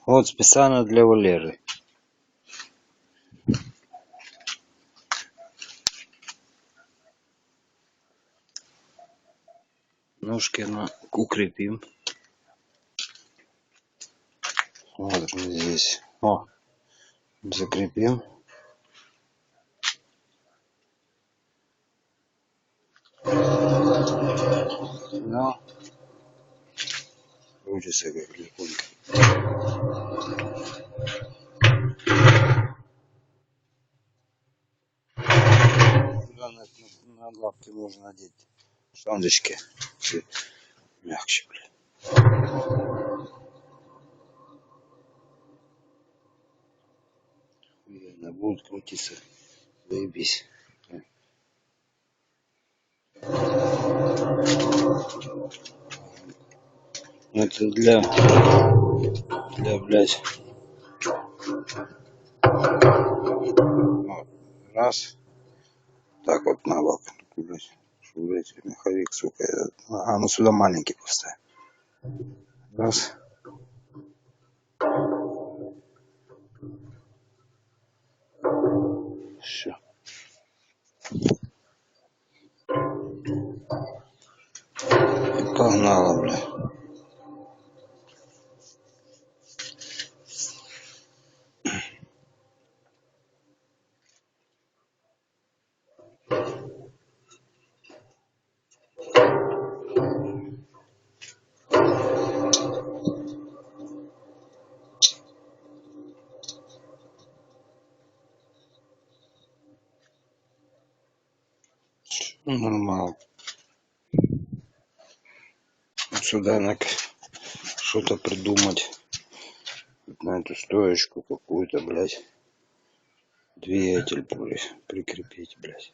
Вот специально для Валеры. Ножки укрепим. Смотрим здесь. О, закрепим. Да. Крутится как легонько. Да, на лапки можно надеть штаночки. Мягче, блин. Охуенно будет крутиться. Заебись. Это для блядь. Вот. Раз. Так вот на бок. Блядь. Что, блядь, меховик, сука. А, ну сюда маленький поставь. Раз. Все. Погнала, бля. Нормально. Вот сюда что-то придумать. На эту стоечку какую-то, блядь. Двигатель, блядь, прикрепить, блядь.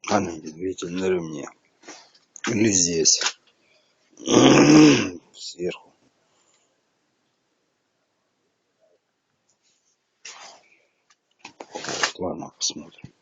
А на двигатель на ремне. Или здесь. Сверху. Ладно, посмотрим.